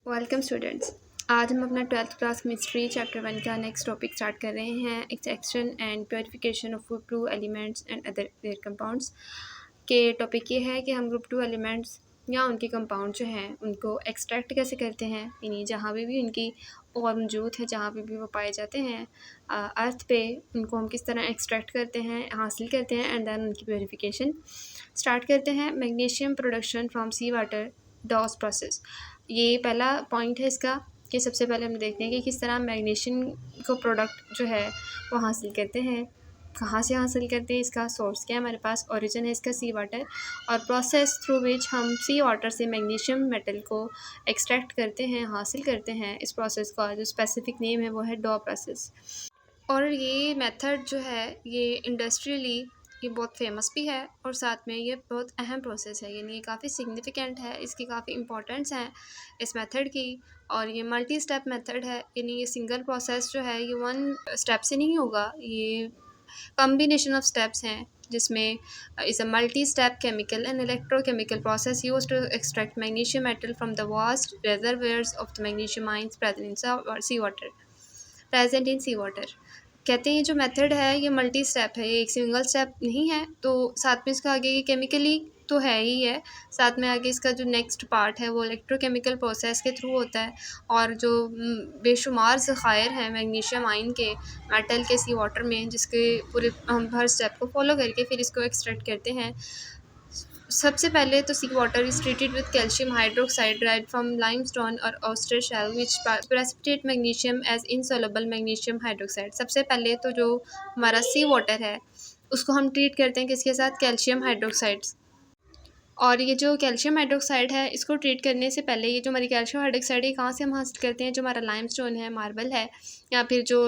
Welcome students. आज हम अपना 12th क्लास केमिस्ट्री चैप्टर 1 का नेक्स्ट टॉपिक स्टार्ट कर रहे हैं, extraction and purification of group 2 elements and other there compounds. के टॉपिक ये है कि हम ग्रुप 2 एलिमेंट्स या उनके कंपाउंड जो हैं उनको एक्सट्रैक्ट कैसे करते हैं, यानी जहाँ भी उनकी और मौजूद है, जहाँ भी वो पाए जाते हैं अर्थ पे, उनको हम किस तरह एक्सट्रैक्ट करते हैं, हासिल करते हैं एंड देन उनकी प्योरिफिकेशन स्टार्ट करते हैं। Magnesium production from sea water Dow's process, ये पहला पॉइंट है इसका कि सबसे पहले हम देखते हैं कि किस तरह मैग्नीशियम को प्रोडक्ट जो है वो हासिल करते हैं, कहाँ से हासिल करते हैं, इसका सोर्स क्या है, हमारे पास ओरिजिन है इसका सी वाटर, और प्रोसेस थ्रू विच हम सी वाटर से मैग्नीशियम मेटल को एक्सट्रैक्ट करते हैं, हासिल करते हैं। इस प्रोसेस का जो स्पेसिफिक नेम है वो है डॉ प्रोसेस। और ये मेथड जो है ये इंडस्ट्रियली ये बहुत फेमस भी है और साथ में ये बहुत अहम प्रोसेस है, यानी ये काफ़ी सिग्निफिकेंट है, इसकी काफ़ी इंपॉर्टेंस है इस मेथड की। और ये मल्टी स्टेप मेथड है, यानी ये सिंगल प्रोसेस जो है ये वन स्टेप से नहीं होगा, ये कॉम्बिनेशन ऑफ स्टेप्स हैं जिसमें is a multi step chemical and electrochemical process use to extract magnesium metal from the vast reservoirs of the magnesium mines present in sea water. कहते हैं ये जो मेथड है ये मल्टी स्टेप है, ये एक सिंगल स्टेप नहीं है, तो साथ में इसका आगे ये केमिकली तो है ही है, साथ में आगे इसका जो नेक्स्ट पार्ट है वो इलेक्ट्रोकेमिकल प्रोसेस के थ्रू होता है। और जो बेशुमार ज़खायर हैं मैग्नीशियम आयन के मेटल के सी वाटर में, जिसके पूरे हम हर स्टेप को फॉलो करके फिर इसको एक्सट्रैक्ट करते हैं। सबसे पहले तो sea water is treated with calcium hydroxide derived from limestone और oyster shell which precipitate magnesium as insoluble magnesium hydroxide. सबसे पहले तो जो हमारा सी वाटर है उसको हम ट्रीट करते हैं किसके साथ, कैल्शियम हाइड्रोक्साइड्स। और ये जो कैल्शियम हाइड्रोक्साइड है इसको ट्रीट करने से पहले ये जो हमारी कैल्शियम हाइड्रोक्साइड है कहाँ से हम हासिल करते हैं, जो हमारा लाइमस्टोन है, मार्बल है, या फिर जो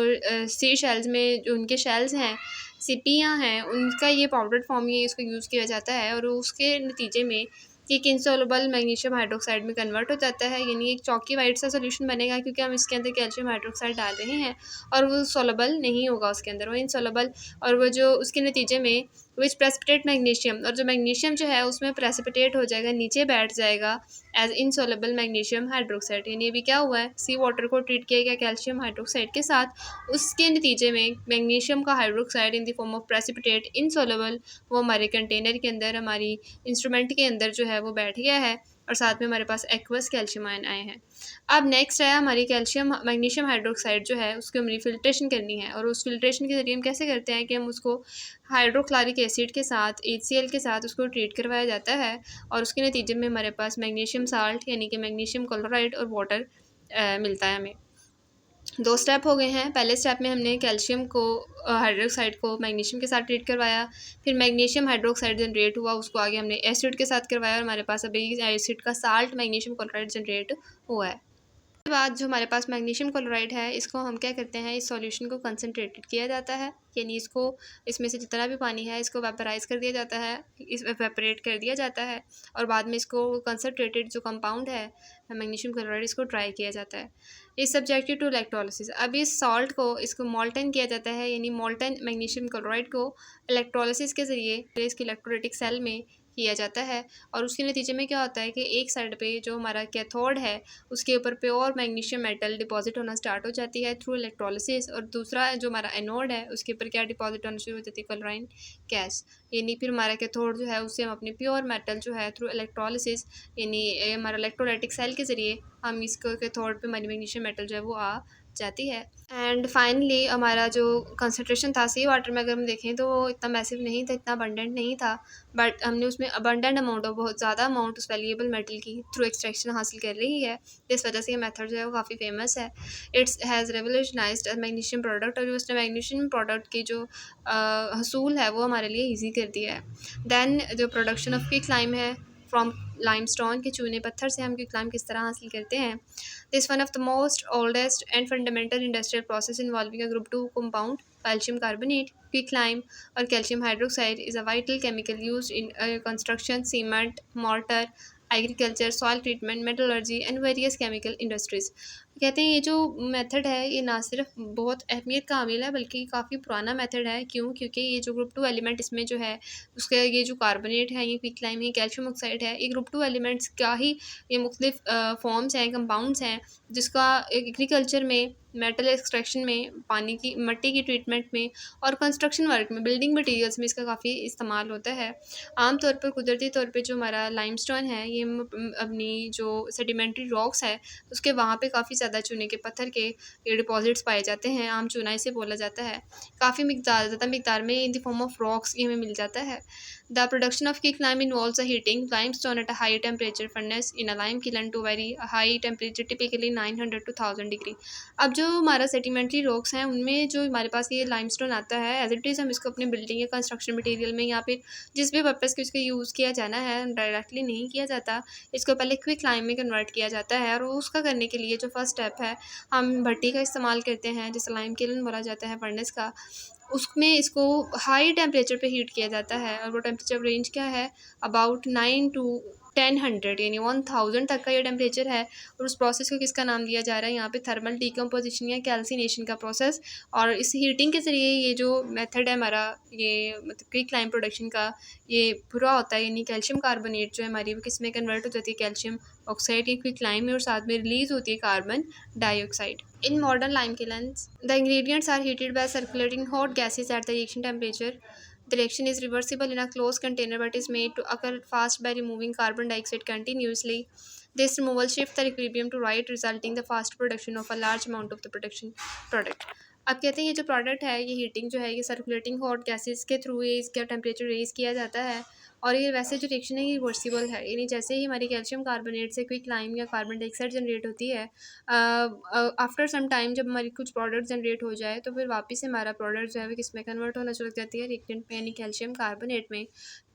सी शेल्स में जो उनके शेल्स हैं, सिपियाँ हैं, उनका ये पाउडर फॉर्म ये इसको यूज़ किया जाता है और उसके नतीजे में एक इनसॉल्युबल मैग्नीशियम हाइड्रोक्साइड में कन्वर्ट हो जाता है, यानी एक चॉकी वाइट सा सोल्यूशन बनेगा क्योंकि हम इसके अंदर कैल्शियम हाइड्रोक्साइड डाल रहे हैं और वो सोलबल नहीं होगा उसके अंदर, वो इनसॉल्युबल। और वो जो उसके नतीजे में विच प्रेसिपिटेट मैग्नीशियम, और जो मैग्नीशियम जो है उसमें प्रेसिपिटेट हो जाएगा, नीचे बैठ जाएगा एज इनसॉल्युबल मैग्नीशियम हाइड्रोक्साइड। यानी अभी क्या हुआ है, सी वाटर को ट्रीट किया गया कैल्शियम हाइड्रोक्साइड के साथ, उसके नतीजे में मैग्नीशियम का hydroxide in the form of precipitate insoluble वो हमारे कंटेनर के अंदर, हमारी इंस्ट्रूमेंट के अंदर जो है वो बैठ गया है और साथ में हमारे पास एक्वस कैल्शियम आयन आए हैं। अब नेक्स्ट है हमारी कैल्शियम मैग्नीशियम हाइड्रोक्साइड जो है उसकी हमारी फिल्ट्रेशन करनी है, और उस फिल्ट्रेशन के ज़रिए हम कैसे करते हैं कि हम उसको हाइड्रोक्लोरिक एसिड के साथ HCl के साथ उसको ट्रीट करवाया जाता है और उसके नतीजे में हमारे पास मैग्नीशियम साल्ट यानी कि मैग्नीशियम क्लोराइड और वाटर मिलता है हमें। दो स्टेप हो गए हैं। पहले स्टेप में हमने कैल्शियम को हाइड्रोक्साइड को मैग्नीशियम के साथ ट्रीट करवाया, फिर मैग्नीशियम हाइड्रोक्साइड जनरेट हुआ, उसको आगे हमने एसिड के साथ करवाया और हमारे पास अभी एसिड का साल्ट मैग्नीशियम क्लोराइड जनरेट हुआ है। उसके बाद जो हमारे पास मैग्नीशियम क्लोराइड है इसको हम क्या करते हैं, इस सॉल्यूशन को कंसनट्रेटेड किया जाता है, यानी इसको इसमें से जितना भी पानी है इसको वेपराइज कर दिया जाता है, इस वेपरेट कर दिया जाता है और बाद में इसको कंसनट्रेटेड जो कंपाउंड है मैग्नीशियम क्लोराइड इसको ट्राई किया जाता है। इस सब्जेक्टिव टू इलेक्ट्रोलिसिस, अब इस सॉल्ट को इसको मोल्टन किया जाता है, यानी मोल्टन मैग्नीशियम क्लोराइड को इलेक्ट्रोलिसिस के ज़रिए इसके इलेक्ट्रोलाइटिक सेल में किया जाता है और उसके नतीजे में क्या होता है कि एक साइड पे जो हमारा कैथोड है उसके ऊपर प्योर मैग्नीशियम मेटल डिपॉजिट होना स्टार्ट हो जाती है थ्रू इलेक्ट्रोलिसिस, और दूसरा जो हमारा एनोड है उसके ऊपर क्या डिपॉजिट होना शुरू हो जाती है, क्लोराइन गैस। यानी फिर हमारा कैथोड जो है उससे हम अपने प्योर मेटल जो है थ्रू इलेक्ट्रोलिसिस यानी हमारा इलेक्ट्रोलाइटिक सेल के ज़रिए हम इसको कैथोड पे हमारी मैग्नीशियम मेटल जो है वो आ जाती है। एंड फाइनली हमारा जो कंसनट्रेशन था सी वाटर में अगर हम देखें तो वो इतना मैसिव नहीं था, इतना अबंडेंट नहीं था, बट हमने उसमें अबंडेंट अमाउंट ऑफ बहुत ज़्यादा अमाउंट उस वैल्यूएबल मेटल की थ्रू एक्सट्रैक्शन हासिल कर रही है, इस वजह से ये मेथड जो है वो काफ़ी फेमस है। इट्स हैज़ रेवोल्यूशनाइज्ड मैग्नीशियम प्रोडक्ट, और उसने मैग्नीशियम प्रोडक्ट की जो हसूल है वो हमारे लिए ईजी कर दिया है। दैन जो प्रोडक्शन ऑफ क्विकलाइम है फ्रॉम लाइमस्टोन के चूने पत्थर से हम क्विकलाइम किस तरह हासिल करते हैं। This one of the most oldest and fundamental industrial process involving a group 2 compound calcium carbonate, quicklime और calcium hydroxide is a vital chemical used in construction, cement, mortar, agriculture, soil treatment, metallurgy and various chemical industries. कहते हैं ये जो method है ये ना सिर्फ बहुत अहमियत का हामिल है बल्कि काफ़ी पुराना मेथड है। क्यों? क्योंकि ये जो ग्रुप 2 एलिमेंट इसमें जो है उसका ये जो कार्बोनेट है, ये क्विकलाइम है, कैल्शियम ऑक्साइड है, ये ग्रुप 2 एलिमेंट्स का ही ये मुख्तलिफ फॉर्म्स हैं, कंपाउंड्स हैं, जिसका एग्रीकल्चर में, मेटल एक्सट्रैक्शन में, पानी की मिट्टी की ट्रीटमेंट में और कंस्ट्रक्शन वर्क में, बिल्डिंग मटेरियल्स में इसका काफ़ी इस्तेमाल होता है। आम तौर पर कुदरती तौर पे जो हमारा लाइमस्टोन है ये अपनी जो सेडिमेंट्री रॉक्स है उसके वहाँ पे काफ़ी ज़्यादा चूने के पत्थर के ये डिपॉजिट्स पाए जाते हैं। आम चूना इसे बोला जाता है। काफ़ी ज़्यादा मिकदार में in the form of rocks ये हमें मिल जाता है। The production of quicklime involves a heating limestone at a high temperature furnace in a lime kiln to very high temperature typically 900 to 1000 degree. अब जो हमारा सेडिमेंट्री रॉक्स हैं उनमें जो हमारे पास ये लाइमस्टोन आता है एज इट इज़ हम इसको अपनी बिल्डिंग या कंस्ट्रक्शन मटेरियल में या फिर जिस भी पर्पज़ के उसका यूज़ किया जाना है डायरेक्टली नहीं किया जाता। इसको पहले क्विकलाइम में कन्वर्ट किया जाता है और उसका करने के लिए जो फर्स्ट स्टेप है हम भट्टी का इस्तेमाल करते हैं जिसे लाइम किलन बोला जाता है फर्नेस का। उसमें इसको हाई टेम्परेचर पे हीट किया जाता है और वो टेम्परेचर रेंज क्या है अबाउट 9 to 1000 यानी 1000 तक का ये टेम्परेचर है। और उस प्रोसेस को किसका नाम दिया जा रहा है यहाँ पे थर्मल डिकम्पोजिशन या कैल्सिनेशन का प्रोसेस। और इस हीटिंग के ज़रिए ये जो मेथड है हमारा ये मतलब क्विकलाइम प्रोडक्शन का ये पूरा होता है। यानी कैल्शियम कार्बोनेट जो है हमारी वो किस में कन्वर्ट हो जाती है कैल्शियम ऑक्साइड या क्विकलाइम में और साथ में रिलीज़ होती है carbon dioxide. In modern lime kilns, the ingredients are heated by circulating hot gases at the reaction temperature. The reaction is reversible in a closed container but is made to occur fast by removing carbon dioxide continuously. This removal shifts the equilibrium to right, resulting the fast production of a large amount of the production product. अब कहते हैं ये जो product है ये heating जो है ये सर्कुलेटिंग हॉट गैसेस के थ्रू ये इसका टेम्परेचर रेज़ किया जाता है। और ये वैसे जो रिएक्शन है ये रिवर्सिबल है। यानी जैसे ही हमारी कैल्शियम कार्बोनेट से क्विकलाइम या कार्बन डाइऑक्साइड जनरेट होती है आफ्टर सम टाइम जब हमारी कुछ प्रोडक्ट जनरेट हो जाए तो फिर वापस से हमारा प्रोडक्ट जो है वो किस में कन्वर्ट होना शुरू कर जाती है रिएक्टेंट में यानी कैल्शियम कार्बोनेट में।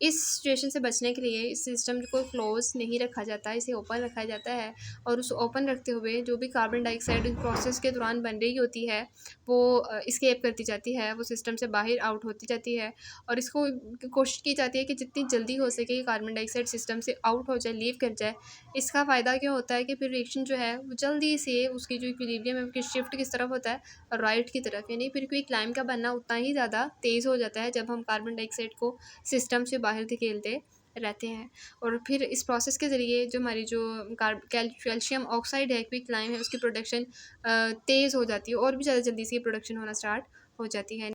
इस सिचुएशन से बचने के लिए इस सिस्टम को क्लोज नहीं रखा जाता, इसे ओपन रखा जाता है। और उस ओपन रखते हुए जो भी कार्बन डाइऑक्साइड इस प्रोसेस के दौरान बन रही होती है वो इस्केप करती जाती है, वो सिस्टम से बाहर आउट होती जाती है। और इसको कोशिश की जाती है कि जितनी जल्दी हो सके कार्बन डाइऑक्साइड सिस्टम से आउट हो जाए, लीव कर जाए। इसका फ़ायदा क्या होता है कि फिर रिएक्शन जो है वो जल्दी से उसकी जो इक्विलिब्रियम है वो शिफ्ट किस तरफ होता है राइट की तरफ। यानी फिर क्विकलाइम का बनना उतना ही ज़्यादा तेज़ हो जाता है जब हम कार्बन डाइऑक्साइड को सिस्टम से बाहर धकेलते रहते हैं। और फिर इस प्रोसेस के ज़रिए जो हमारी जो कैल्शियम ऑक्साइड है क्विकलाइम है उसकी प्रोडक्शन तेज़ हो जाती है और भी ज़्यादा जल्दी से प्रोडक्शन होना स्टार्ट हो जाती है।